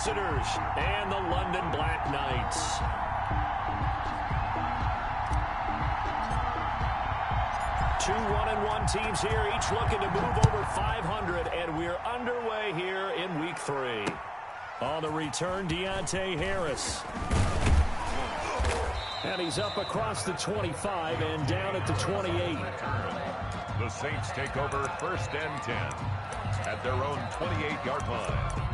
visitors and the London Black Knights. Two 1-1 teams here, each looking to move over 500, and we're underway here in Week 3. On the return, Deontay Harris. And he's up across the 25 and down at the 28. The Saints take over 1st and 10 at their own 28-yard line.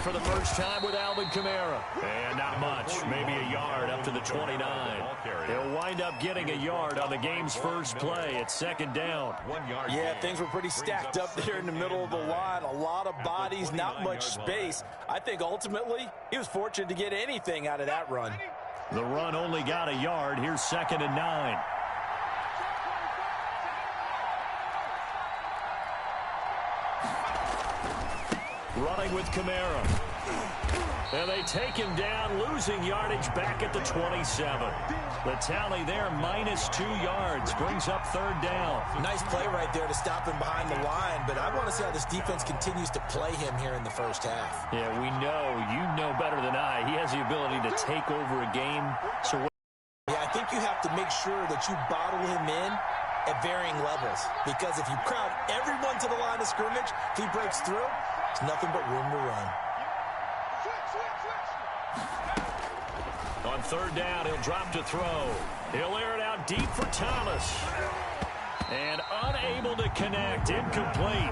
For the first time with Alvin Kamara. And not much, maybe a yard up to the 29. He'll wind up getting a yard on the game's first play at 2nd down. 1 yard. Yeah, things were pretty stacked up there in the middle of the line. A lot of bodies, not much space. I think ultimately he was fortunate to get anything out of that run. The run only got a yard. Here's 2nd and 9. Running with Kamara. And they take him down, losing yardage back at the 27. The tally there, -2 yards, brings up 3rd down. Nice play right there to stop him behind the line, but I want to see how this defense continues to play him here in the first half. Yeah, we know. You know better than I. He has the ability to take over a game. So yeah, I think you have to make sure that you bottle him in at varying levels, because if you crowd everyone to the line of scrimmage, if he breaks through, it's nothing but room to run. On 3rd down, he'll drop to throw. He'll air it out deep for Thomas. And unable to connect. Incomplete.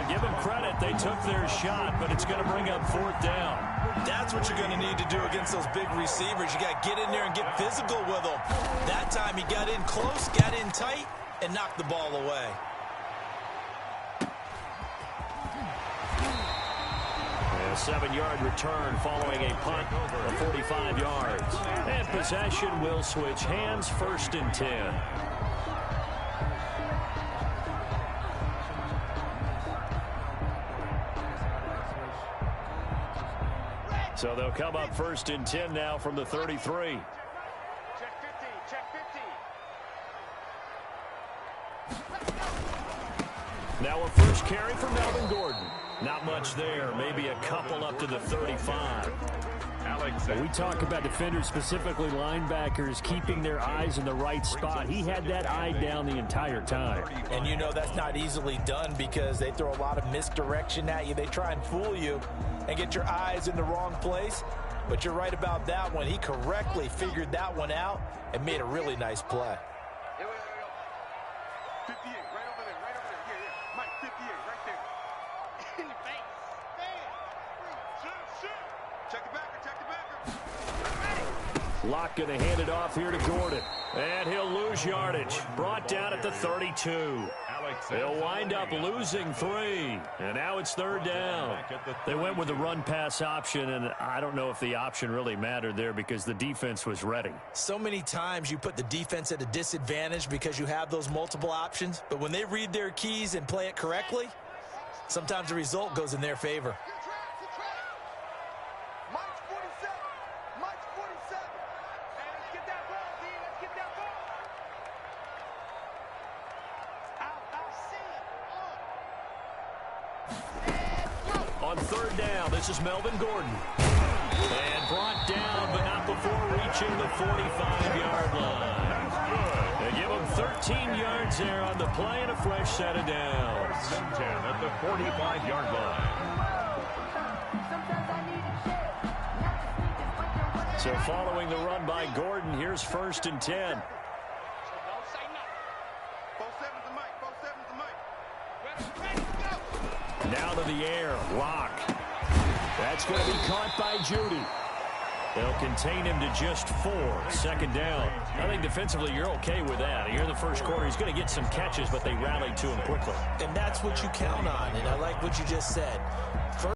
Give them credit. They took their shot, but it's going to bring up 4th down. That's what you're going to need to do against those big receivers. You got to get in there and get physical with them. That time he got in close, got in tight, and knocked the ball away. A 7-yard return following a punt of 45 yards. And possession will switch hands, 1st and 10. So they'll come up 1st and 10 now from the 33. Check 50, check 50. Now a first carry for Melvin Gordon. Not much there, maybe a couple up to the 35. We talk about defenders, specifically linebackers, keeping their eyes in the right spot. He had that eye down the entire time. And you know that's not easily done because they throw a lot of misdirection at you. They try and fool you and get your eyes in the wrong place. But you're right about that one. He correctly figured that one out and made a really nice play. 58, right over there, right over there. Yeah. Mike, 58, right there. In the face. Shoot. Check the backer, check the backer. Locke going to hand it off here to Gordon. And he'll lose yardage. Brought down at the 32. They'll wind up losing 3. And now it's 3rd down. They went with the run-pass option, and I don't know if the option really mattered there because the defense was ready. So many times you put the defense at a disadvantage because you have those multiple options. But when they read their keys and play it correctly, sometimes the result goes in their favor. Mike's 47. Mike's 47. Hey, let's get that ball, D. Let's get that ball. On 3rd down, this is Melvin Gordon. And brought down, but not before reaching the 45-yard line. They give him 13 yards there on the play and a fresh set of downs. 10 at the 45-yard line. So following the run by Gordon, here's 1st and 10. Now to the air, Locke. That's going to be caught by Judy. They'll contain him to just 4. 2nd down. I think defensively you're okay with that. Here in the first quarter, he's going to get some catches, but they rallied to him quickly. And that's what you count on, and I like what you just said. First,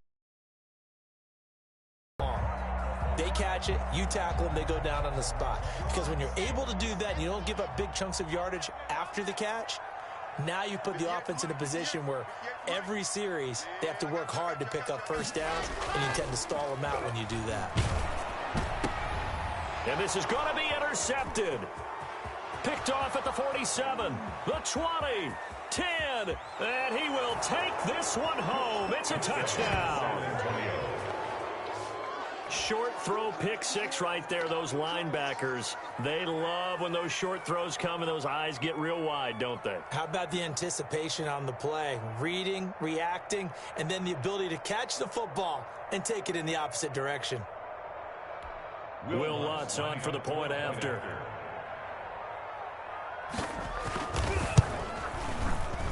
they catch it, you tackle them, they go down on the spot. Because when you're able to do that, and you don't give up big chunks of yardage after the catch, now you put the offense in a position where every series they have to work hard to pick up first downs, and you tend to stall them out when you do that. And this is going to be intercepted. Picked off at the 47, the 20, 10, and he will take this one home. It's a touchdown. Short throw pick six right there. Those linebackers, they love when those short throws come and those eyes get real wide, don't they? How about the anticipation on the play? Reading, reacting, and then the ability to catch the football and take it in the opposite direction. Will Lutz on for the point after.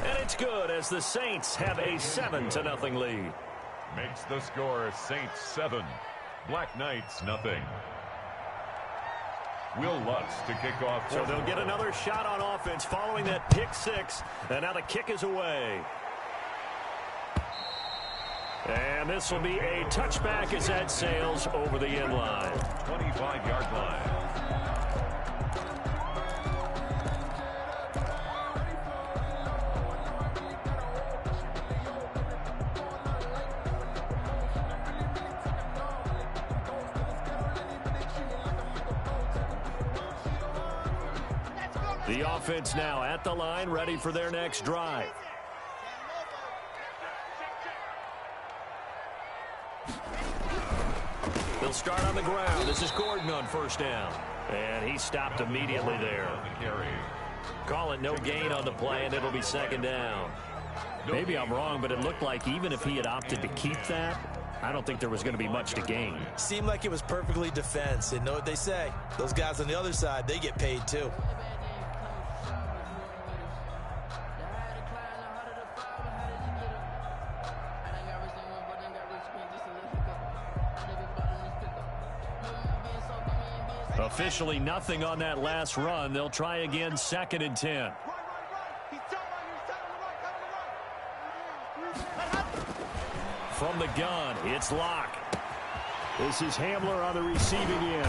And it's good as the Saints have a 7-0 lead. Makes the score Saints 7, Black Knights nothing. Will Lutz to kick off. So they'll get another shot on offense following that pick six. And now the kick is away. And this will be a touchback as that sails over the end line. 25-yard line. The offense now at the line, ready for their next drive. They'll start on the ground. This is Gordon on first down. And he stopped immediately there. Call it no gain on the play, and it'll be second down. Maybe I'm wrong, but it looked like even if he had opted to keep that, I don't think there was going to be much to gain. Seemed like it was perfectly defense. And know what they say? Those guys on the other side, they get paid too. Officially nothing on that last run. They'll try again, 2nd and 10. From the gun, it's Locke. This is Hamler on the receiving end.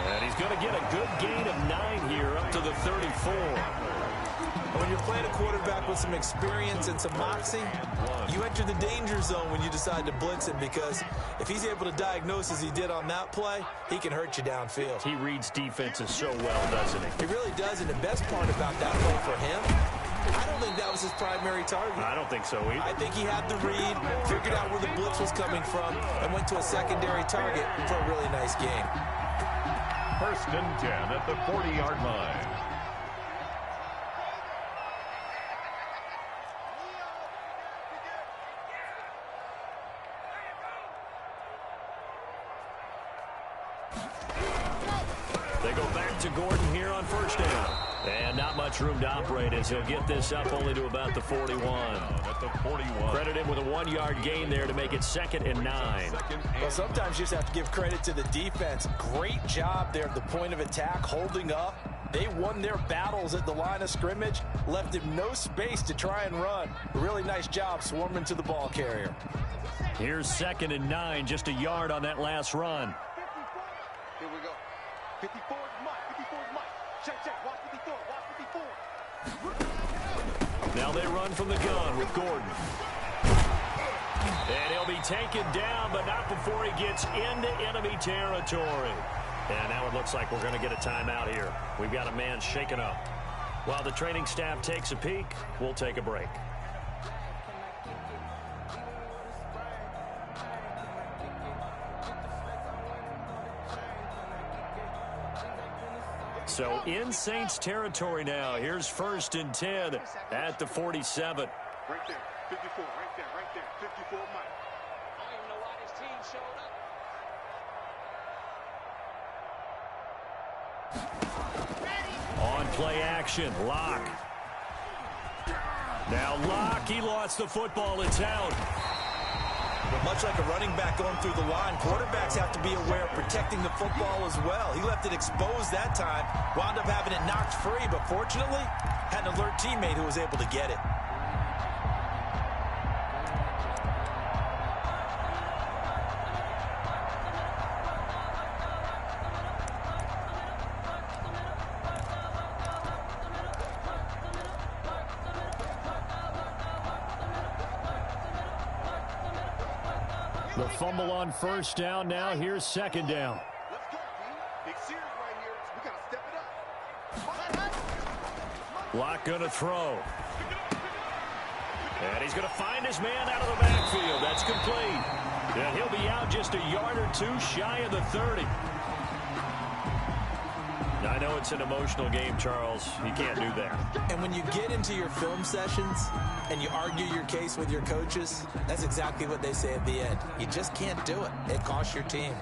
And he's going to get a good gain of 9 here up to the 34. When you're playing a quarterback with some experience and some moxie, you enter the danger zone when you decide to blitz him, because if he's able to diagnose as he did on that play, he can hurt you downfield. He reads defenses so well, doesn't he? He really does, and the best part about that play for him, I don't think that was his primary target. I don't think so either. I think he had the read, figured out where the blitz was coming from, and went to a secondary target for a really nice game. 1st and 10 at the 40-yard line. They go back to Gordon here on first down. And not much room to operate as he'll get this up only to about the 41. At the 41. Credit him with a 1-yard gain there to make it 2nd and 9. Well, sometimes you just have to give credit to the defense. Great job there at the point of attack, holding up. They won their battles at the line of scrimmage, left him no space to try and run. A really nice job swarming to the ball carrier. Here's 2nd and 9, just a yard on that last run. Here we go. 54 is Mike. 54 is Mike. Check. Watch 54. Watch 54. Now they run from the gun with Gordon. And he'll be taken down, but not before he gets into enemy territory. And now it looks like we're going to get a timeout here. We've got a man shaken up. While the training staff takes a peek, we'll take a break. So in Saints territory now. Here's 1st and 10 at the 47. Right there. 54. Right there. 54 Mike. I don't even know why this team showed up. On play action, Locke. Now Locke, he lost the football. It's out. But much like a running back going through the line, quarterbacks have to be aware of protecting the football as well. He left it exposed that time, wound up having it knocked free, but fortunately, had an alert teammate who was able to get it. The fumble on first down. Now here's second down. Let's go, team. Big series right here. We got to step it up. Lock going to throw. And he's going to find his man out of the backfield. That's complete. And he'll be out just a yard or two shy of the 30. I know it's an emotional game, Charles. You can't do that. And when you get into your film sessions and you argue your case with your coaches, that's exactly what they say at the end. You just can't do it. It costs your team.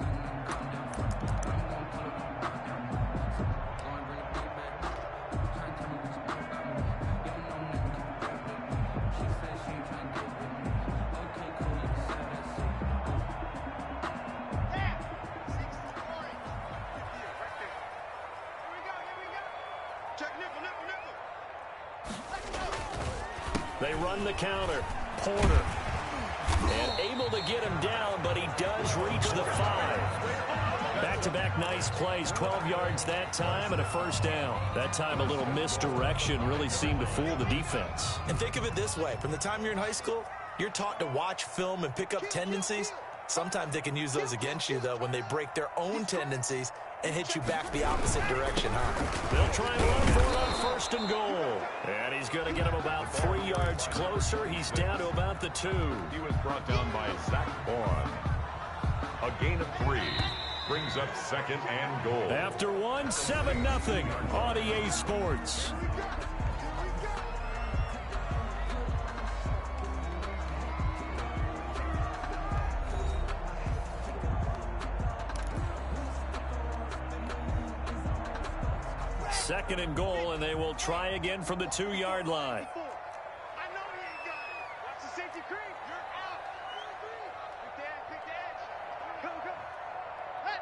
They run the counter. Porter. And able to get him down, but he does reach the 5. Back-to-back nice plays. 12 yards that time and a first down. That time a little misdirection really seemed to fool the defense. And think of it this way. From the time you're in high school, you're taught to watch film and pick up tendencies. Sometimes they can use those against you, though, when they break their own tendencies and hit you back the opposite direction, huh? They'll try and run for it on first and goal. And he's going to get him about 3 yards closer. He's down to about the 2. He was brought down by Zach Bourne. A gain of 3 brings up second and goal. After 1, 7-0 on EA Sports. Second and goal, and they will try again from the 2-yard line. I know he ain't got it. Watch the safety creep. You're out. Quick the edge. Come. Head.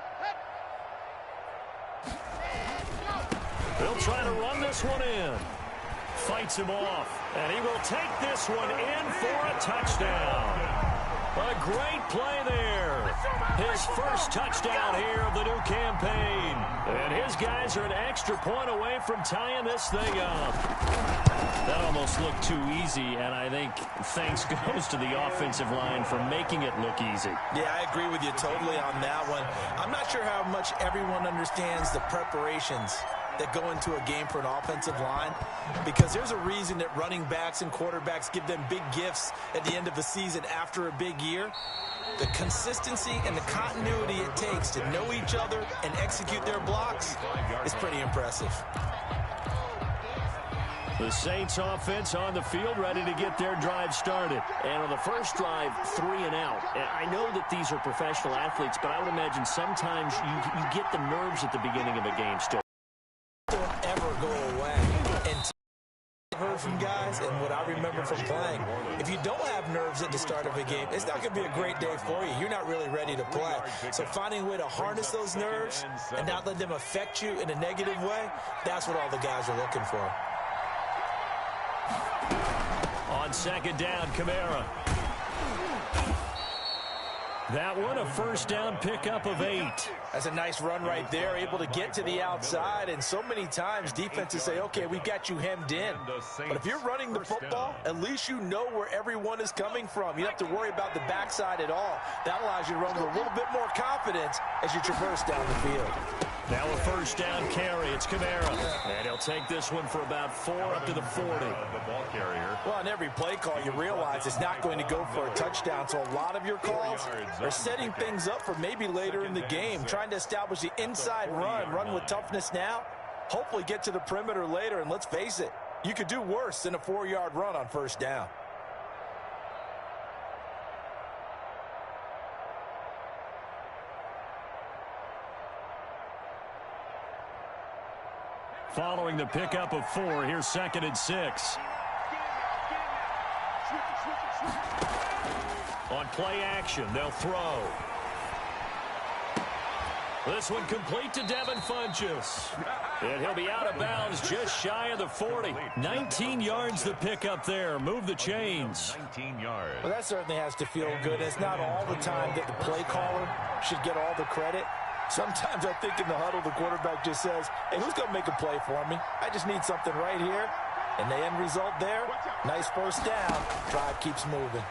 They'll try to run this one in. Fights him off, and he will take this one in for a touchdown. A great play there. His first touchdown here of the new campaign. And his guys are an extra point away from tying this thing up. That almost looked too easy, and I think thanks goes to the offensive line for making it look easy. Yeah, I agree with you totally on that one. I'm not sure how much everyone understands the preparations that go into a game for an offensive line, because there's a reason that running backs and quarterbacks give them big gifts at the end of the season after a big year. The consistency and the continuity it takes to know each other and execute their blocks is pretty impressive. The Saints offense on the field, ready to get their drive started. And on the first drive, 3 and out. I know that these are professional athletes, but I would imagine sometimes you get the nerves at the beginning of a game still. Don't ever go away. And I've heard from guys, and what I remember from playing, if you don't have nerves at the start of a game, it's not going to be a great day for you. You're not really ready to play. So finding a way to harness those nerves and not let them affect you in a negative way, that's what all the guys are looking for. On second down, Kamara. That one, a first down pickup of 8. That's a nice run right there, able to get to the outside, and so many times defenses say, okay, we've got you hemmed in. But if you're running the football, at least you know where everyone is coming from. You don't have to worry about the backside at all. That allows you to run with a little bit more confidence as you traverse down the field. Now a first down carry. It's Kamara. And he'll take this one for about 4 up to the 40. The ball carrier. Well, on every play call, you realize it's not going to go for a touchdown. So a lot of your calls are setting things up for maybe later in the game, trying to establish the inside run with toughness now, hopefully get to the perimeter later. And let's face it, you could do worse than a 4-yard run on first down. Following the pickup of 4, here's second and 6. On play action, they'll throw. This one complete to Devin Funchess. And he'll be out of bounds just shy of the 40. 19 yards the pickup there. Move the chains. 19 yards. Well, that certainly has to feel good. It's not all the time that the play caller should get all the credit. Sometimes I think in the huddle, the quarterback just says, hey, who's going to make a play for me? I just need something right here. And the end result there, nice first down. Drive keeps moving.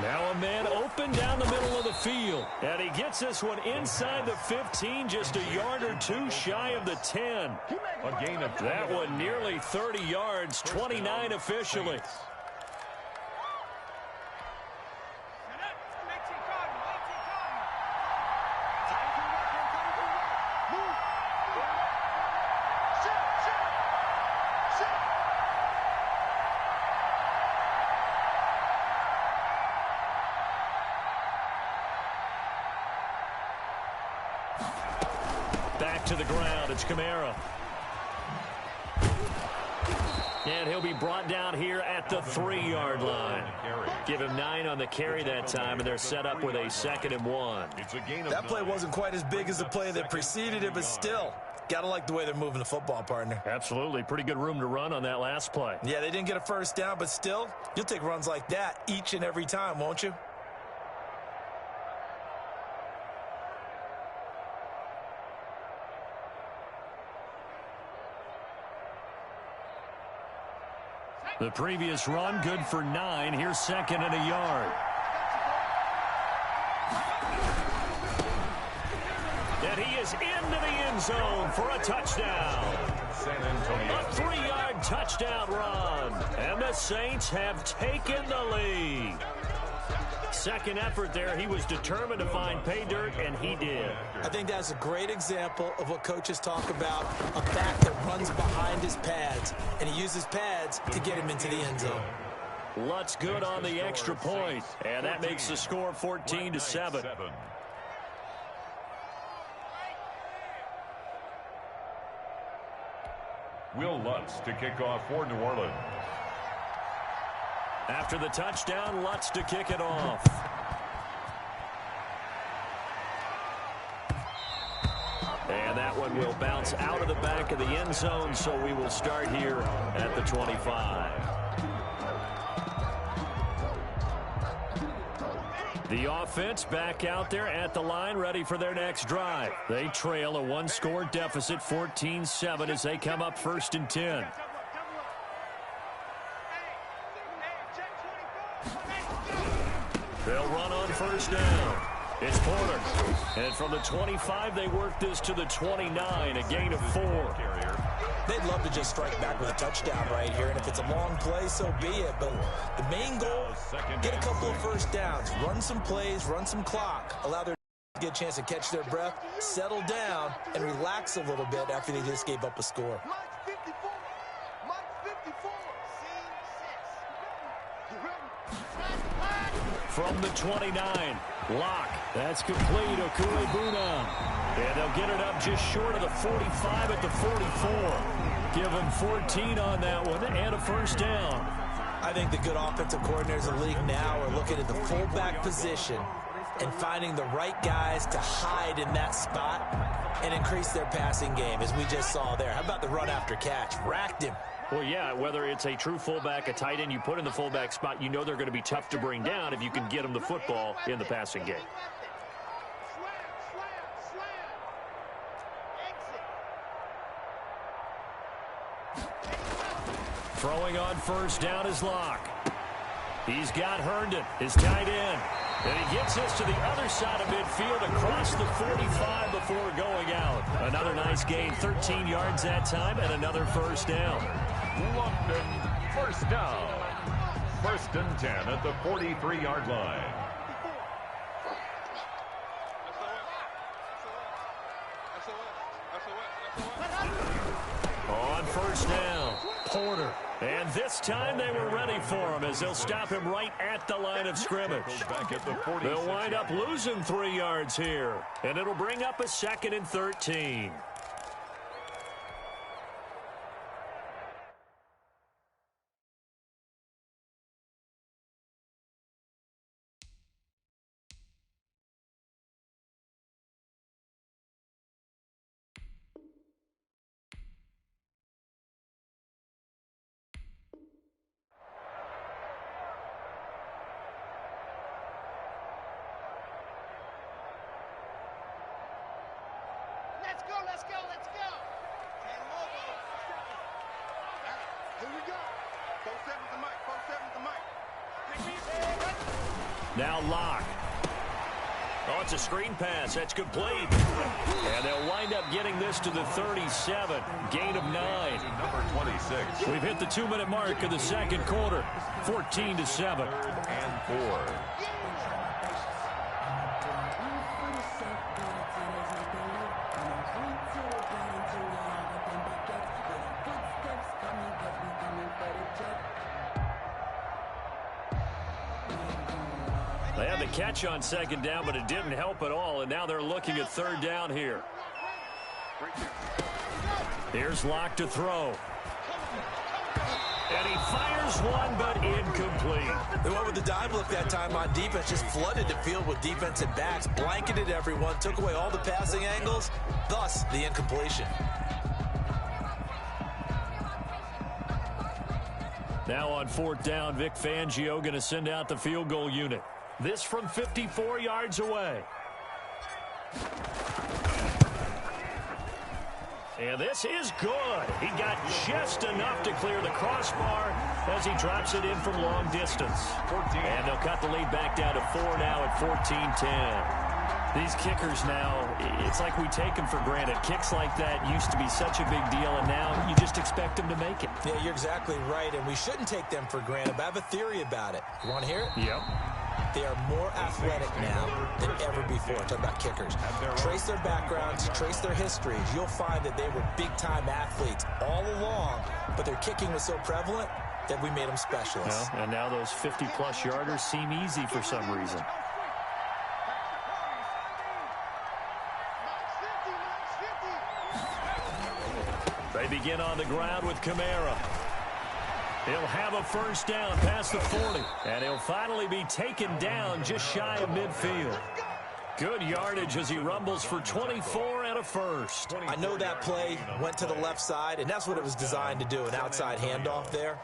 Now a man open down the middle of the field. And he gets this one inside the 15, just a yard or two shy of the 10. A gain of that one nearly 30 yards, 29 officially. Back to the ground, it's Kamara. And he'll be brought down here at the 3-yard line. Give him 9 on the carry that time, and they're set up with a 2nd and 1. That play wasn't quite as big as the play that preceded it, but still, gotta like the way they're moving the football, partner. Absolutely. Pretty good room to run on that last play. Yeah, they didn't get a first down, but still, you'll take runs like that each and every time, won't you? The previous run, good for 9. Here's 2nd and a yard. And he is into the end zone for a touchdown. A 3-yard touchdown run. And the Saints have taken the lead. Second effort there, he was determined to find pay dirt, and he did. I think that's a great example of what coaches talk about, a back that runs behind his pads, and he uses pads to get him into the end zone. Lutz good on the extra point, and that makes the score 14-7. Will Lutz to kick off for New Orleans. After the touchdown, Lutz to kick it off. And that one will bounce out of the back of the end zone, so we will start here at the 25. The offense back out there at the line, ready for their next drive. They trail a 1-score deficit, 14-7, as they come up 1st and 10. They'll run on 1st down. It's Porter. And from the 25, they work this to the 29, a gain of 4. They'd love to just strike back with a touchdown right here, and if it's a long play, so be it. But the main goal, get a couple of first downs, run some plays, run some clock, allow their to get a chance to catch their breath, settle down, and relax a little bit after they just gave up a score. From the 29, Locke. That's complete. Ucme. And they'll get it up just short of the 45 at the 44. Give them 14 on that one and a first down. I think the good offensive coordinators in the league now are looking at the fullback position and finding the right guys to hide in that spot and increase their passing game, as we just saw there. How about the run after catch? Racked him. Well, yeah, whether it's a true fullback, a tight end you put in the fullback spot, you know they're going to be tough to bring down if you can get them the football in the passing game. Throwing on first down is Locke. He's got Herndon, his tight end. And he gets us to the other side of midfield across the 45 before going out. Another nice gain, 13 yards that time, and another first down. London, first down. 1st and 10 at the 43-yard line. On first down, Porter. And this time they were ready for him as they'll stop him right at the line of scrimmage. They'll wind up losing 3 yards here. And it'll bring up a 2nd and 13. Let's go. Here we go. 4-7's the mic. Now Locke. Oh, it's a screen pass. That's complete. And they'll wind up getting this to the 37. Gain of 9. Number 26. We've hit the 2-minute mark of the second quarter. 14-7. 3rd and 4. They had the catch on 2nd down, but it didn't help at all, and now they're looking at 3rd down here. Here's Locke to throw. And he fires one, but incomplete. They went with the dive look that time on defense, just flooded the field with defensive backs, blanketed everyone, took away all the passing angles, thus the incompletion. Now on 4th down, Vic Fangio going to send out the field goal unit. This from 54 yards away. And this is good. He got just enough to clear the crossbar as he drops it in from long distance. 14. And they'll cut the lead back down to 4 now at 14-10. These kickers now, it's like we take them for granted. Kicks like that used to be such a big deal, and now you just expect them to make it. Yeah, you're exactly right, and we shouldn't take them for granted, but I have a theory about it. You want to hear it? Yep. They are more athletic now than ever before. Talk about kickers. Trace their backgrounds, trace their histories. You'll find that they were big-time athletes all along, but their kicking was so prevalent that we made them specialists. Well, and now those 50-plus yarders seem easy for some reason. They begin on the ground with Kamara. He'll have a 1st down past the 40. And he'll finally be taken down just shy of midfield. Good yardage as he rumbles for 24 and a 1st. I know that play went to the left side, and that's what it was designed to do, an outside handoff there.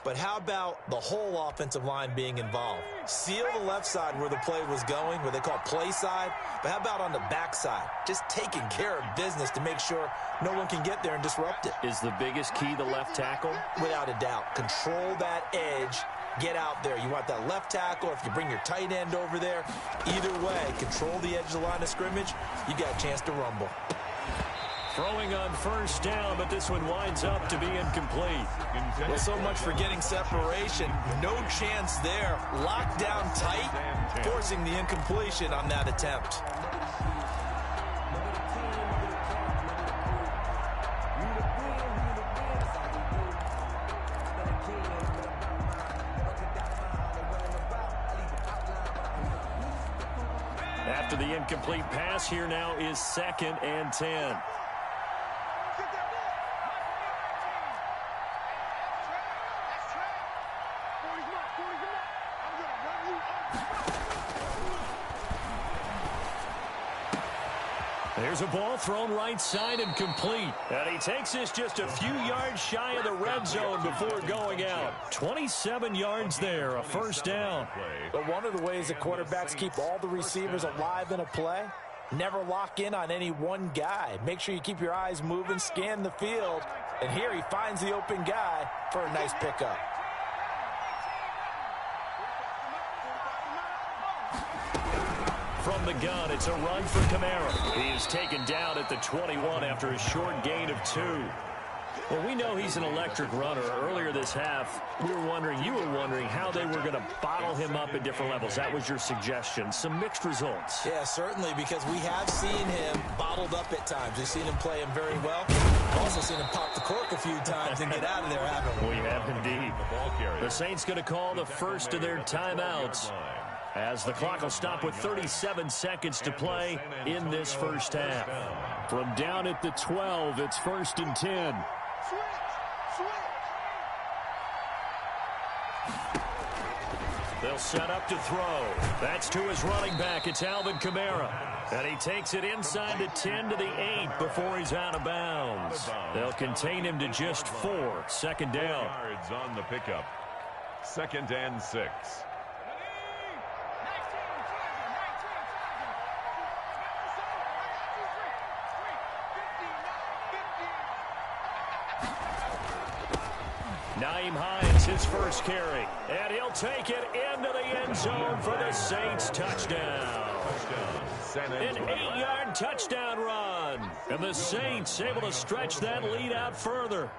But how about the whole offensive line being involved? Seal the left side where the play was going, where they call play side. But how about on the back side? Just taking care of business to make sure no one can get there and disrupt it. Is the biggest key the left tackle? Without a doubt. Control that edge. Get out there. You want that left tackle. If you bring your tight end over there, either way, control the edge of the line of scrimmage. You got a chance to rumble. Throwing on 1st down, but this one winds up to be incomplete. Well, so much for getting separation. No chance there. Locked down tight, forcing the incompletion on that attempt. After the incomplete pass, here now is 2nd and 10. There's a ball thrown right side and complete. And he takes this just a few yards shy of the red zone before going out. 27 yards there, a 1st down. But one of the ways that quarterbacks keep all the receivers alive in a play, never lock in on any one guy. Make sure you keep your eyes moving, scan the field. And here he finds the open guy for a nice pickup. From the gun, it's a run for Kamara. He is taken down at the 21 after a short gain of 2. Well, we know he's an electric runner. Earlier this half, you were wondering how they were going to bottle him up at different levels. That was your suggestion. Some mixed results. Yeah, certainly, because we have seen him bottled up at times. We've seen him play him very well. We've also seen him pop the cork a few times and get out of there, haven't we? We have indeed. The Saints going to call the first of their timeouts, as the clock will stop with 37 seconds to play in this 1st half. From down at the 12, it's 1st and 10. They'll set up to throw. That's to his running back. It's Alvin Kamara. And he takes it inside the 10 to the 8 before he's out of bounds. They'll contain him to just 4. 2nd down. Yards on the pickup. 2nd and 6. Naeem Hines, his first carry. And he'll take it into the end zone for the Saints touchdown. An 8-yard touchdown run. And the Saints able to stretch that lead out further.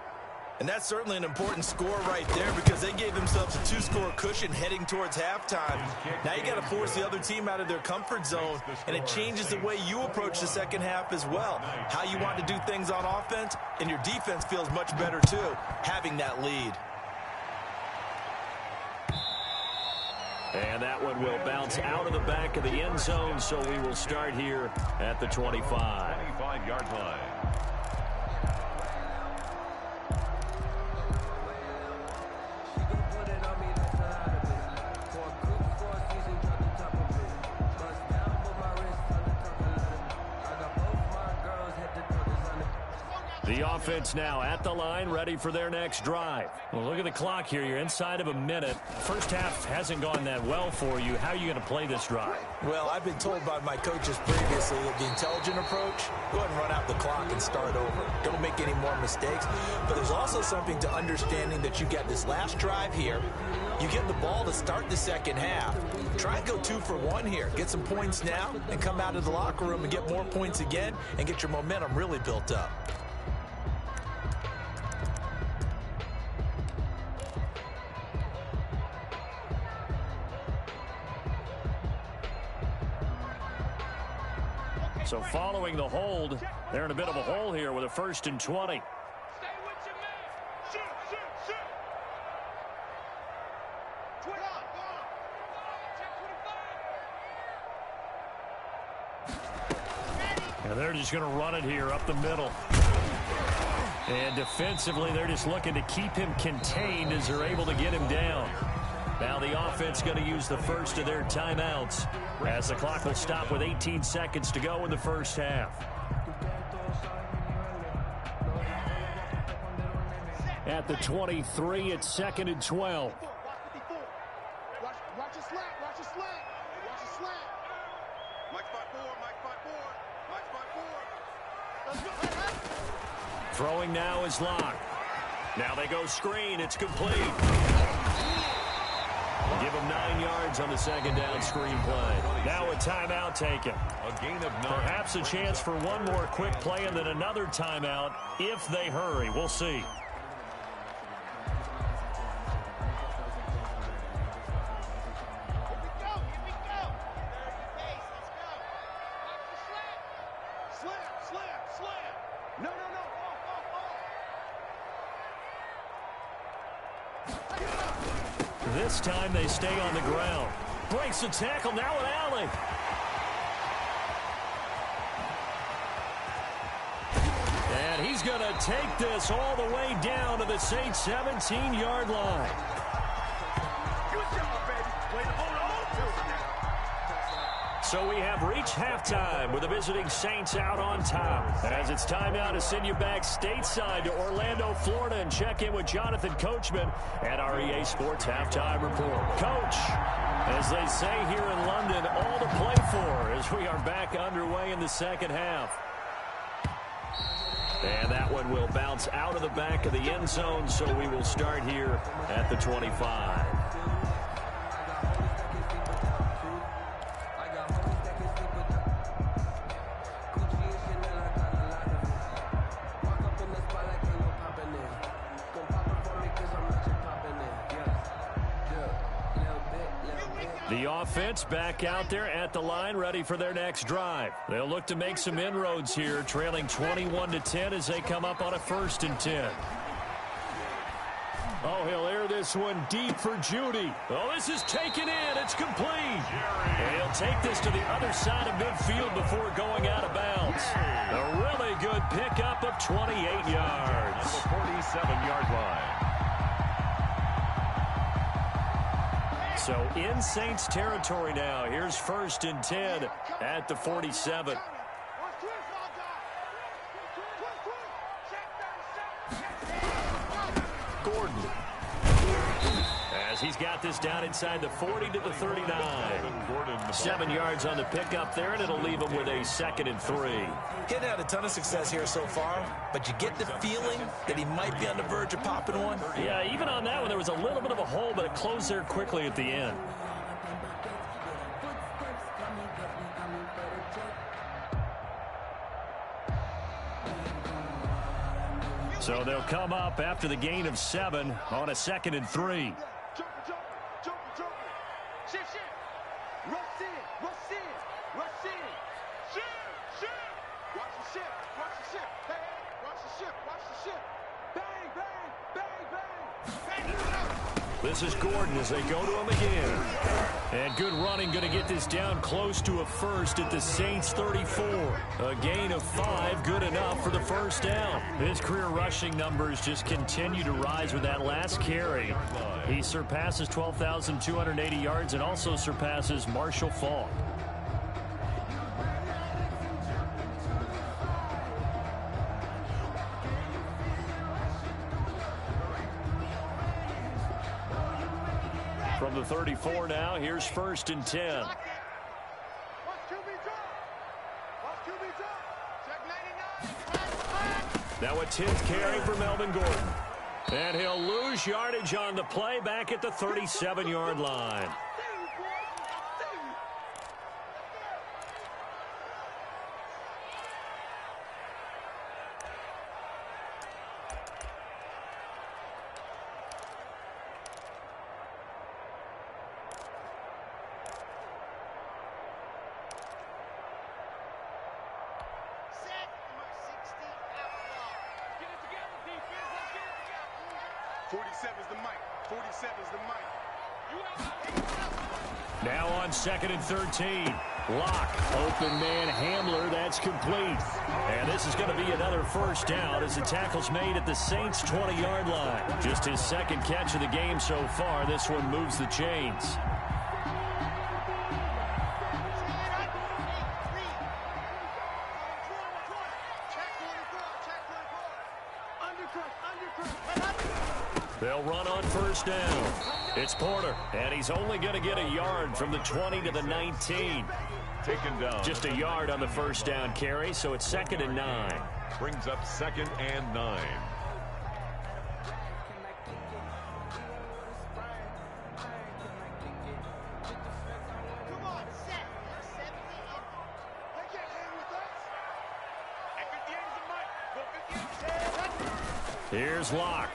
And that's certainly an important score right there because they gave themselves a 2-score cushion heading towards halftime. Now you got to force the other team out of their comfort zone, and it changes the way you approach the second half as well. How you want to do things on offense, and your defense feels much better too, having that lead. And that one will bounce out of the back of the end zone, so we will start here at the 25. 25-yard line. The offense now at the line, ready for their next drive. Well, look at the clock here. You're inside of a minute. First half hasn't gone that well for you. How are you going to play this drive? Well, I've been told by my coaches previously that the intelligent approach, go ahead and run out the clock and start over. Don't make any more mistakes. But there's also something to understanding that you get this last drive here. You get the ball to start the second half. Try and go 2 for 1 here. Get some points now and come out of the locker room and get more points again and get your momentum really built up. So following the hold, they're in a bit of a hole here with a 1st and 20. Stay with your man. Shoot, shoot, shoot. 20. Check 25. And they're just going to run it here up the middle. And defensively, they're just looking to keep him contained as they're able to get him down. Now the offense going to use the first of their timeouts as the clock will stop with 18 seconds to go in the first half. At the 23, it's 2nd and 12. Watch your slant, watch your slant, watch your slant. Mike spot 4, Mike spot 4, Mike spot 4. Let's go. Throwing now is Locke. Now they go screen. It's complete. Give him 9 yards on the second down screen play. Now a timeout taken. A gain of 9. Perhaps a chance for one more quick play and then another timeout if they hurry. We'll see. This time they stay on the ground. Breaks the tackle, now an alley. And he's going to take this all the way down to the Saints' 17-yard line. So we have reached halftime with the visiting Saints out on top. As it's time now to send you back stateside to Orlando, Florida, and check in with Jonathan Coachman at our EA Sports Halftime Report. Coach, as they say here in London, all to play for as we are back underway in the second half. And that one will bounce out of the back of the end zone, so we will start here at the 25. The offense back out there at the line, ready for their next drive. They'll look to make some inroads here, trailing 21-10 as they come up on a 1st and 10. Oh, he'll air this one deep for Judy. Oh, this is taken in. It's complete. And he'll take this to the other side of midfield before going out of bounds. A really good pickup of 28 yards. The 47-yard line. So in Saints territory now. Here's 1st and 10 at the 47. Gordon. As he's got this down inside the 40 to the 39. 7 yards on the pickup there, and it'll leave him with a 2nd and 3. He hadn't had a ton of success here so far, but you get the feeling that he might be on the verge of popping one. Yeah, even on that one, there was a little bit of a hole, but it closed there quickly at the end. So they'll come up after the gain of 7 on a 2nd and 3. This is Gordon as they go to him again. And good running, going to get this down close to a first at the Saints 34. A gain of 5, good enough for the first down. His career rushing numbers just continue to rise with that last carry. He surpasses 12,280 yards and also surpasses Marshall Faulk. From the 34 now, here's 1st and 10. Now a 10th carry for Melvin Gordon. And he'll lose yardage on the play back at the 37-yard line. Now on 2nd and 13. Lock, open man, Hamler, that's complete. And this is going to be another first down as the tackle's made at the Saints' 20-yard line. Just his 2nd catch of the game so far. This one moves the chains. They'll run on first down. It's Porter, and he's only going to get a yard from the 20 to the 19. Taken down. Just a yard on the first down carry, so it's 2nd and 9. Brings up 2nd and 9. Here's Locke.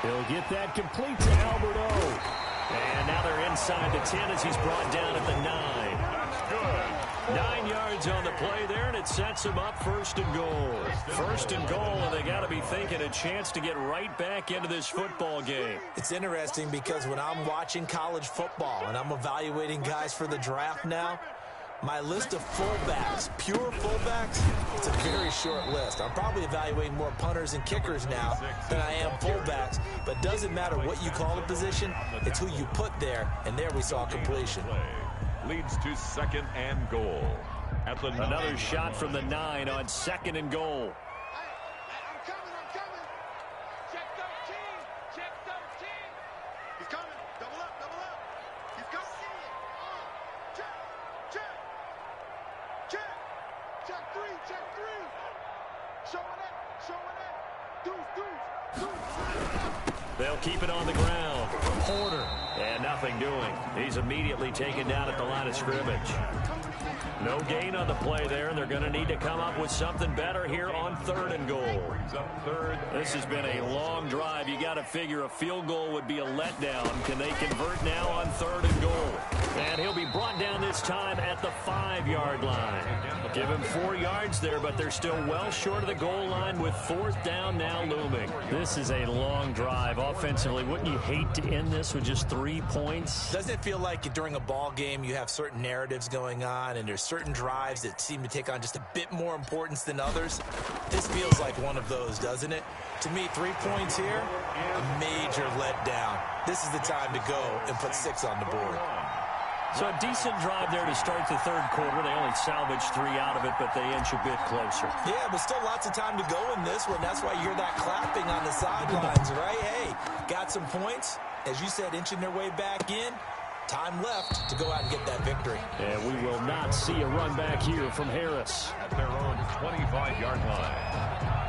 He'll get that complete to Albert O. And now they're inside the 10 as he's brought down at the 9. That's good. 9 yards on the play there, and it sets him up 1st and goal. 1st and goal, and they got to be thinking a chance to get right back into this football game. It's interesting because when I'm watching college football and I'm evaluating guys for the draft now, my list of fullbacks, pure fullbacks, it's a very short list. I'm probably evaluating more punters and kickers now than I am fullbacks, but doesn't matter what you call the position, it's who you put there, and there we saw completion. Leads to 2nd and goal. At the Another shot from the 9 on 2nd and goal. I'm coming. Check 13. Check 13. He's coming. Double up. He's coming. Check 3. Showing it. Deuce. They'll keep it on the ground. Porter. And nothing doing. He's immediately taken down at the line of scrimmage. No gain on the play there, and they're going to need to come up with something better here on 3rd and goal. This has been a long drive. You got to figure a field goal would be a letdown. Can they convert now on 3rd and goal? And he'll be brought down this time at the 5-yard line. Give him 4 yards there, but they're still well short of the goal line with 4th down now looming. This is a long drive offensively. Wouldn't you hate to end this with just 3 points? Doesn't it feel like during a ball game you have certain narratives going on and there's certain drives that seem to take on just a bit more importance than others? This feels like one of those, doesn't it? To me, 3 points here, a major letdown. This is the time to go and put 6 on the board. So a decent drive there to start the third quarter. They only salvaged 3 out of it, but they inch a bit closer. Yeah, but still lots of time to go in this one. That's why you hear that clapping on the sidelines, right? Hey, got some points. As you said, inching their way back in. Time left to go out and get that victory. And we will not see a run back here from Harris. At their own 25-yard line.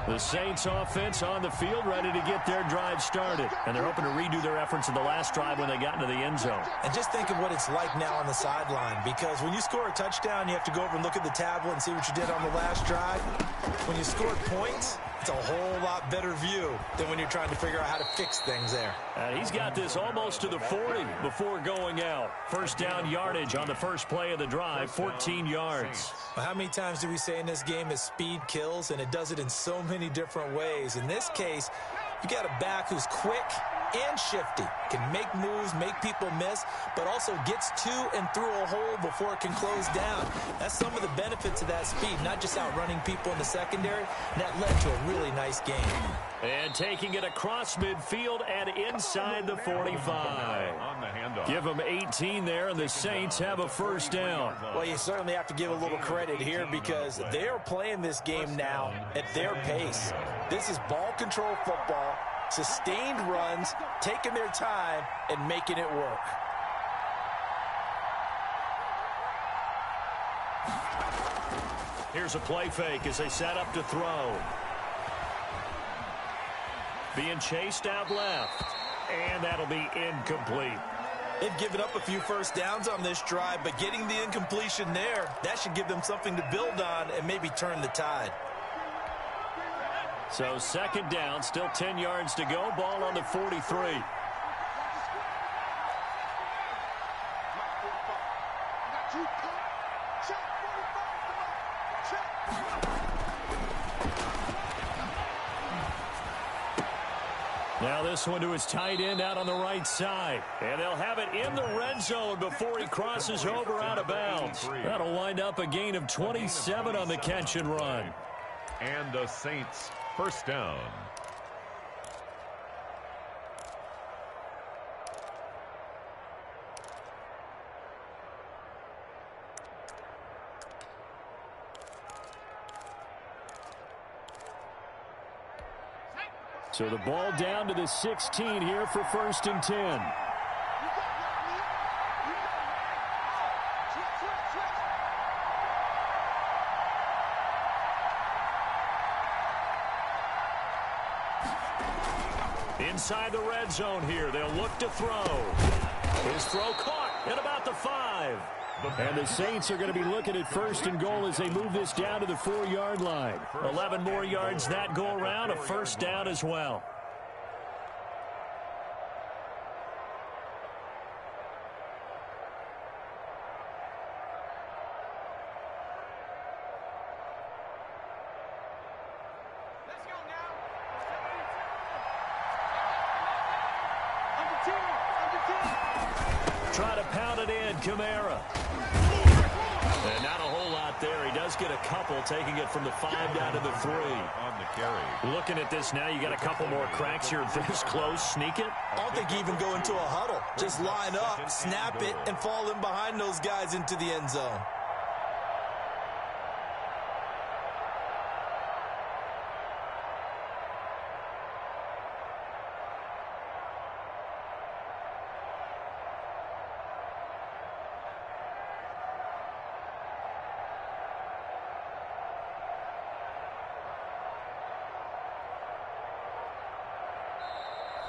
The Saints offense on the field, ready to get their drive started. And they're hoping to redo their efforts in the last drive when they got into the end zone. And just think of what it's like now on the sideline, because when you score a touchdown, you have to go over and look at the tablet and see what you did on the last drive. When you scored points, it's a whole lot better view than when you're trying to figure out how to fix things there. And he's got this almost to the 40 before going out. First down yardage on the first play of the drive, 14 yards. Well, how many times do we say in this game is speed kills, and it does it in so many different ways. In this case, you got a back who's quick and shifty, can make moves, make people miss, but also gets to and through a hole before it can close down. That's some of the benefits of that speed, not just outrunning people in the secondary. And that led to a really nice game. And taking it across midfield and inside the 45. On the handoff. Give them 18 there, and the Saints have a first down. Well, you certainly have to give a little credit here because they're playing this game now at their pace. This is ball control football, sustained runs, taking their time, and making it work. Here's a play fake as they set up to throw. Being chased out left, and that'll be incomplete. They've given up a few first downs on this drive, but getting the incompletion there, that should give them something to build on and maybe turn the tide. So second down, still 10 yards to go, ball on the 43. Now this one to his tight end out on the right side. And they'll have it in the red zone before he crosses over out of bounds. That'll wind up a gain of 27 on the catch and run. And the Saints first down. So the ball down to the 16 here for first and 10. Inside the red zone here, they'll look to throw. His throw caught at about the 5. And the Saints are going to be looking at first and goal as they move this down to the 4-yard line. 11 more yards that go around, a first down as well. Try to pound it in, Kamara. And not a whole lot there. He does get a couple, taking it from the 5 down to the 3. On the carry. Looking at this now, you got a couple more cracks here. This close, sneak it. I don't think you even go into a huddle. Just line up, snap it, and fall in behind those guys into the end zone.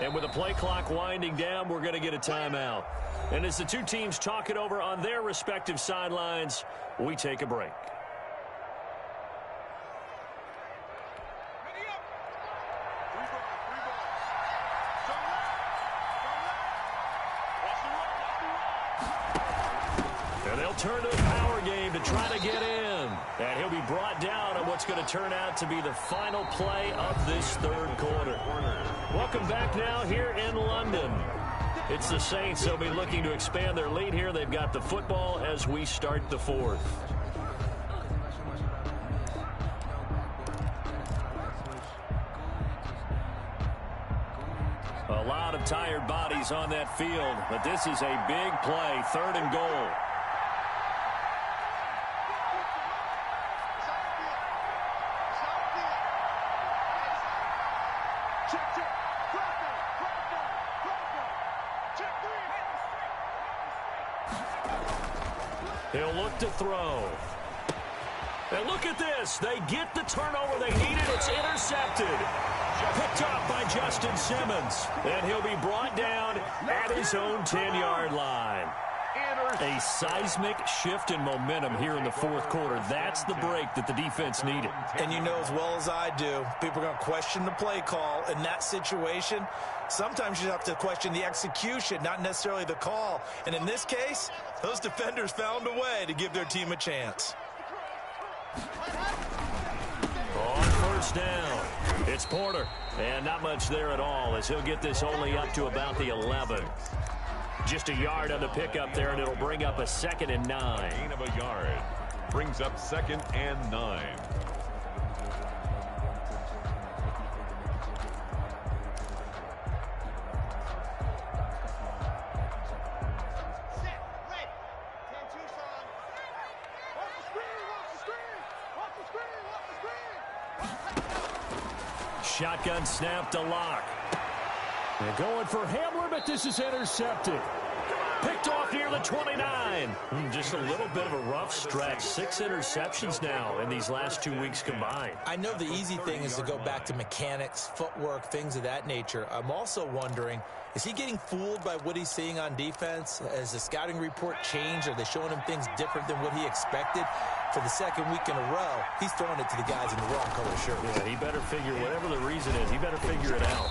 And with the play clock winding down, we're going to get a timeout. And as the two teams talk it over on their respective sidelines, we take a break. And they'll turn to the power game to try to get in. And he'll be brought down on what's going to turn out to be the final play of this third quarter. Welcome back now here in London. It's the Saints. They'll be looking to expand their lead here. They've got the football as we start the fourth. A lot of tired bodies on that field, but this is a big play, 3rd and goal. He'll look to throw. And look at this. They get the turnover they needed. It's intercepted. Picked up by Justin Simmons. And he'll be brought down at his own 10-yard line. A seismic shift in momentum here in the 4th quarter. That's the break that the defense needed. And you know as well as I do, people are going to question the play call in that situation. Sometimes you have to question the execution, not necessarily the call. And in this case, those defenders found a way to give their team a chance. On 1st down, it's Porter. And not much there at all as he'll get this only up to about the 11. Just a yard on the pickup there, and it'll bring up a 2nd and 9. Gain of a yard. Brings up 2nd and 9. Shotgun snap to Locke. They're going for Hamler, but this is intercepted. Picked off near the 29. Just a little bit of a rough stretch. 6 interceptions now in these last 2 weeks combined. I know the easy thing is to go back to mechanics, footwork, things of that nature. I'm also wondering, is he getting fooled by what he's seeing on defense? Has the scouting report changed? Are they showing him things different than what he expected? For the 2nd week in a row, he's throwing it to the guys in the wrong color shirt. Yeah, he better figure, whatever the reason is, he better figure it out.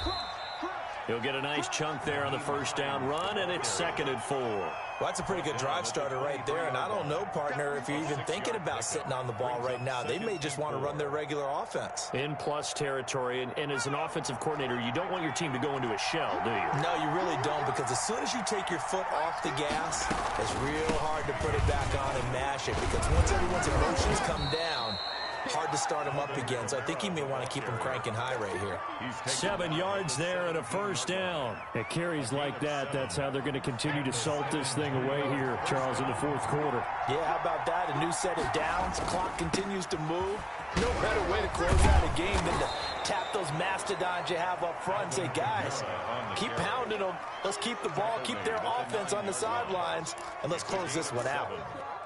He'll get a nice chunk there on the 1st down run, and it's 2nd and 4. Well, that's a pretty good drive starter right there, and I don't know, partner, if you're even thinking about sitting on the ball right now. They may just want to run their regular offense. In plus territory, and as an offensive coordinator, you don't want your team to go into a shell, do you? No, you really don't, because as soon as you take your foot off the gas, it's real hard to put it back on and mash it, because once everyone's emotions come down, hard to start him up again. So I think he may want to keep him cranking high right here. 7 yards there and a 1st down. At carries like that, that's how they're going to continue to salt this thing away here, Charles, in the 4th quarter. Yeah, how about that? A new set of downs. Clock continues to move. No better way to close out a game than to tap those mastodons you have up front and say, guys, keep pounding them. Let's keep the ball, keep their offense on the sidelines, and let's close this one out.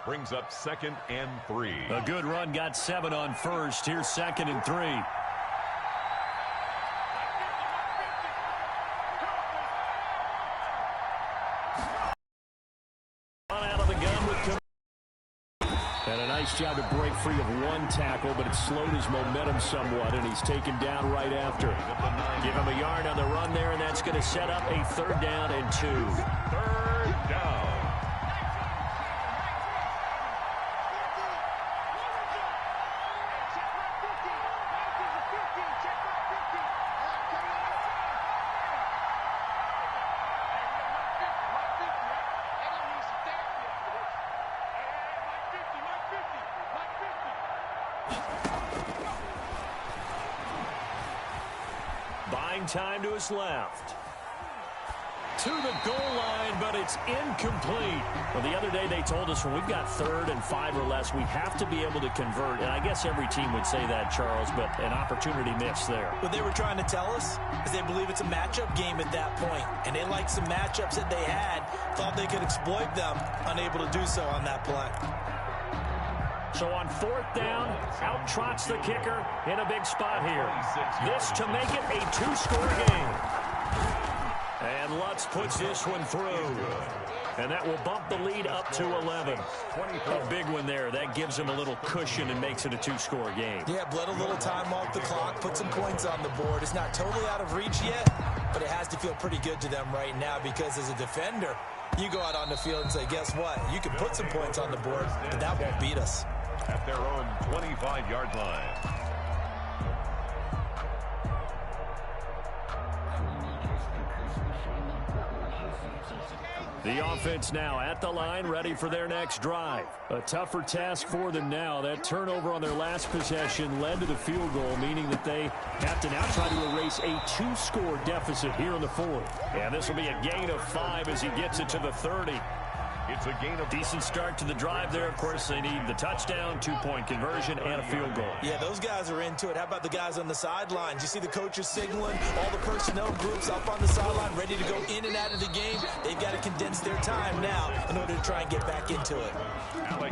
Brings up 2nd and 3. A good run, got 7 on 1st. Here's 2nd and 3. On out of the gun with and a nice job to break free of 1 tackle, but it slowed his momentum somewhat, and he's taken down right after. Give him a yard on the run there, and that's going to set up a 3rd down and 2. 3rd down. Buying time to his left. To the goal line, but it's incomplete. Well, the other day they told us when we've got 3rd and 5 or less, we have to be able to convert. And I guess every team would say that, Charles, but an opportunity missed there. What they were trying to tell us is they believe it's a matchup game at that point. And they liked some matchups that they had, thought they could exploit them, unable to do so on that play. So on 4th down, out trots the kicker in a big spot here. This to make it a 2-score game. And Lutz puts this one through. And that will bump the lead up to 11. A big one there. That gives them a little cushion and makes it a 2-score game. Yeah, bled a little time off the clock, put some points on the board. It's not totally out of reach yet, but it has to feel pretty good to them right now because as a defender, you go out on the field and say, guess what? You can put some points on the board, but that won't beat us. At their own 25-yard line. The offense now at the line, ready for their next drive. A tougher task for them now. That turnover on their last possession led to the field goal, meaning that they have to now try to erase a 2-score deficit here in the fourth. And this will be a gain of 5 as he gets it to the 30. It's a gain of decent start to the drive there. Of course, they need the touchdown, 2-point conversion, and a field goal. Yeah, those guys are into it. How about the guys on the sidelines? You see the coaches signaling, all the personnel groups up on the sideline ready to go in and out of the game. They've got to condense their time now in order to try and get back into it.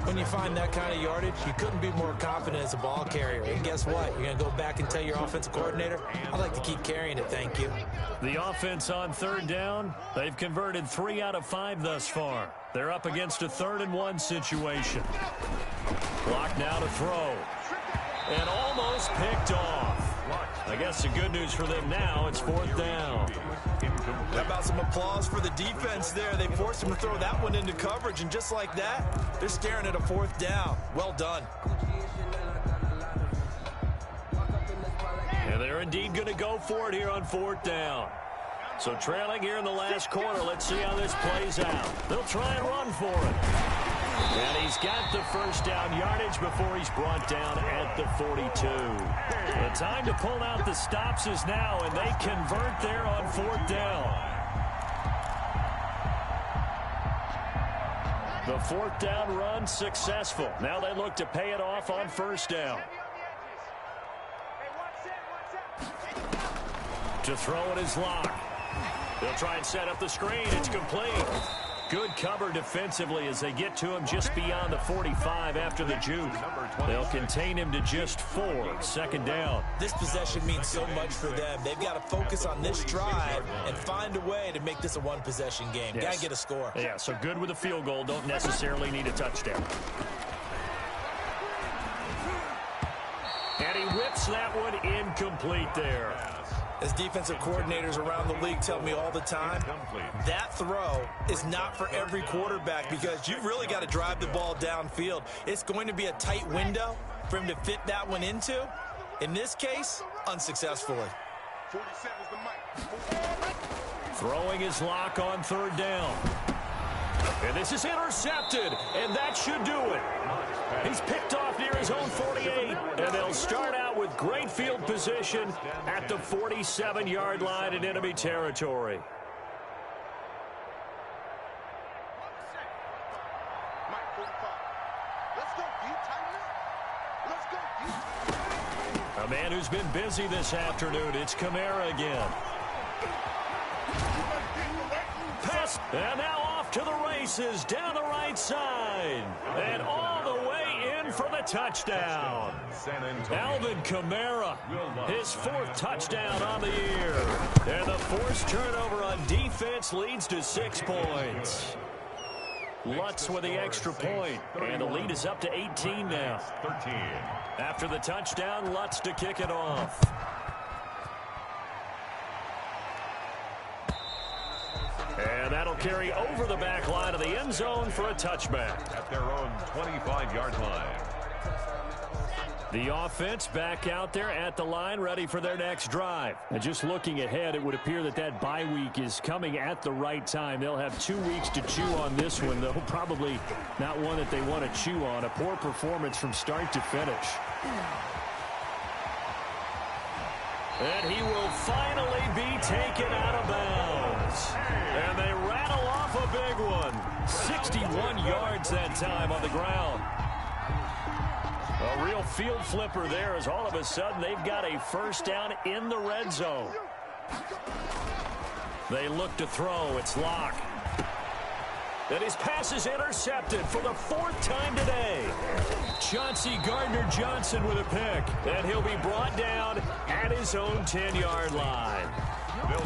When you find that kind of yardage, you couldn't be more confident as a ball carrier. And guess what? You're going to go back and tell your offensive coordinator, I'd like to keep carrying it, thank you. The offense on third down, they've converted 3 out of 5 thus far. They're up against a 3rd-and-1 situation. Clock now to throw. And almost picked off. I guess the good news for them now, it's 4th down. How about some applause for the defense there? They forced him to throw that one into coverage, and just like that, they're staring at a 4th down. Well done. And they're indeed going to go for it here on 4th down. So trailing here in the last quarter, let's see how this plays out. They'll try and run for it. And he's got the first down yardage before he's brought down at the 42. The time to pull out the stops is now, and they convert there on 4th down. The 4th down run successful. Now they look to pay it off on 1st down. To throw it is Locke. They'll try and set up the screen. It's complete. Good cover defensively as they get to him just beyond the 45 after the juke. They'll contain him to just 4. 2nd down. This possession means so much for them. They've got to focus on this drive and find a way to make this a one-possession game. Yes. Got to get a score. Yeah, so good with a field goal. Don't necessarily need a touchdown. And he whips that one incomplete there. As defensive coordinators around the league tell me all the time, that throw is not for every quarterback because you've really got to drive the ball downfield. It's going to be a tight window for him to fit that one into. In this case, unsuccessfully. 47's the mic. Throwing his Lock on 3rd down. And this is intercepted, and that should do it. He's picked off near his own 48, and they'll start out with great field position at the 47-yard line in enemy territory. Mike 45. Let's go deep, tighten up. Let's go deep. A man who's been busy this afternoon, it's Kamara again. Pass, and now off to the races, down the right side, and all the way in for the touchdown. Alvin Kamara, his 4th touchdown on the year. And the forced turnover on defense leads to 6 points. Lutz with the extra point, and the lead is up to 18 now. 13. After the touchdown, Lutz to kick it off. And that'll carry over the back line of the end zone for a touchback. At their own 25-yard line. The offense back out there at the line, ready for their next drive. And just looking ahead, it would appear that that bye week is coming at the right time. They'll have 2 weeks to chew on this one, though probably not one that they want to chew on. A poor performance from start to finish. And he will finally be taken out of bounds. And they rattle off a big one. 61 yards that time on the ground. A real field flipper there as all of a sudden they've got a first down in the red zone. They look to throw. It's Locke. And his pass is intercepted for the 4th time today. Chauncey Gardner-Johnson with a pick. And he'll be brought down at his own 10-yard line.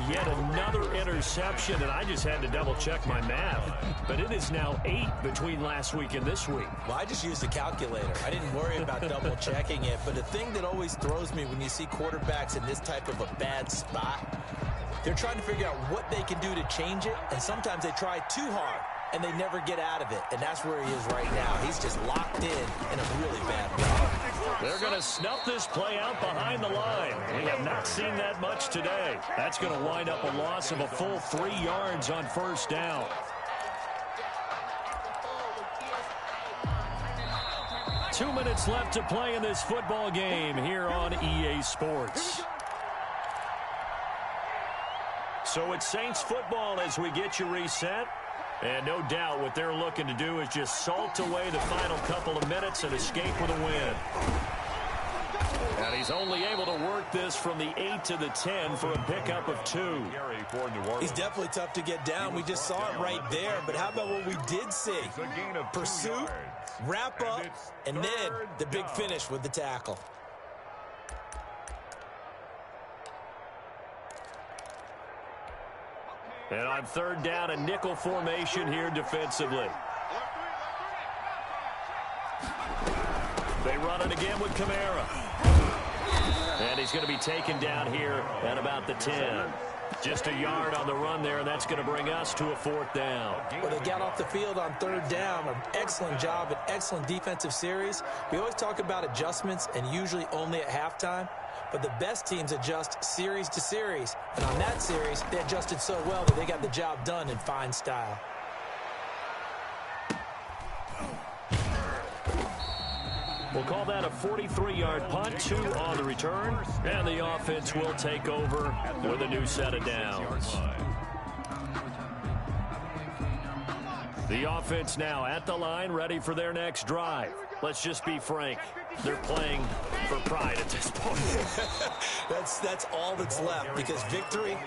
Yet another interception, and I just had to double-check my math. But it is now 8 between last week and this week. Well, I just used a calculator. I didn't worry about double-checking it. But the thing that always throws me when you see quarterbacks in this type of a bad spot, they're trying to figure out what they can do to change it, and sometimes they try too hard, and they never get out of it. And that's where he is right now. He's just locked in a really bad way. They're going to snuff this play out behind the line. We have not seen that much today. That's going to wind up a loss of a full 3 yards on first down. 2 minutes left to play in this football game here on EA Sports. So it's Saints football as we get you reset. And no doubt what they're looking to do is just salt away the final couple of minutes and escape with a win. And he's only able to work this from the 8 to the 10 for a pickup of 2. He's definitely tough to get down. We just saw it right there. But how about what we did see? Pursuit, wrap up, and then the big finish with the tackle. And on third down, a nickel formation here defensively. They run it again with Kamara. And he's going to be taken down here at about the 10. Just a yard on the run there, and that's going to bring us to a 4th down. Well, they got off the field on third down. An excellent job, an excellent defensive series. We always talk about adjustments, and usually only at halftime. But the best teams adjust series to series. And on that series, they adjusted so well that they got the job done in fine style. We'll call that a 43-yard punt, 2 on the return, and the offense will take over with a new set of downs. The offense now at the line, ready for their next drive. Let's just be frank. They're playing for pride at this point. That's all that's left, because victory,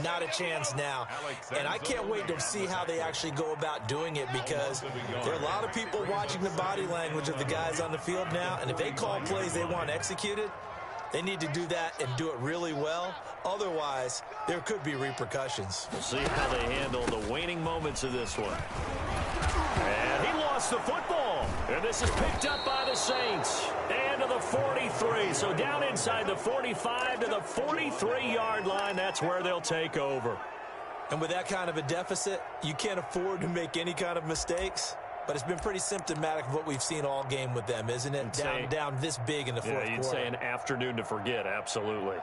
not a chance now. And I can't wait to see how they actually go about doing it, because there are a lot of people watching the body language of the guys on the field now, and if they call plays they want executed, they need to do that and do it really well. Otherwise, there could be repercussions. We'll see how they handle the waning moments of this one. And he lost the football. And this is picked up by the Saints. And to the 43. So down inside the 45 to the 43-yard line. That's where they'll take over. And with that kind of a deficit, you can't afford to make any kind of mistakes. But it's been pretty symptomatic of what we've seen all game with them, isn't it? Down this big in the fourth quarter. Yeah, you'd say an afternoon to forget, absolutely.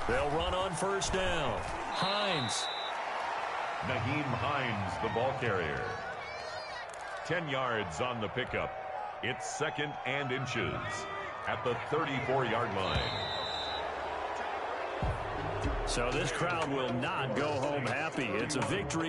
They'll run on first down. Hines. Naheem Hines, the ball carrier. 10 yards on the pickup. It's 2nd and inches at the 34-yard line. So this crowd will not go home happy. It's a victory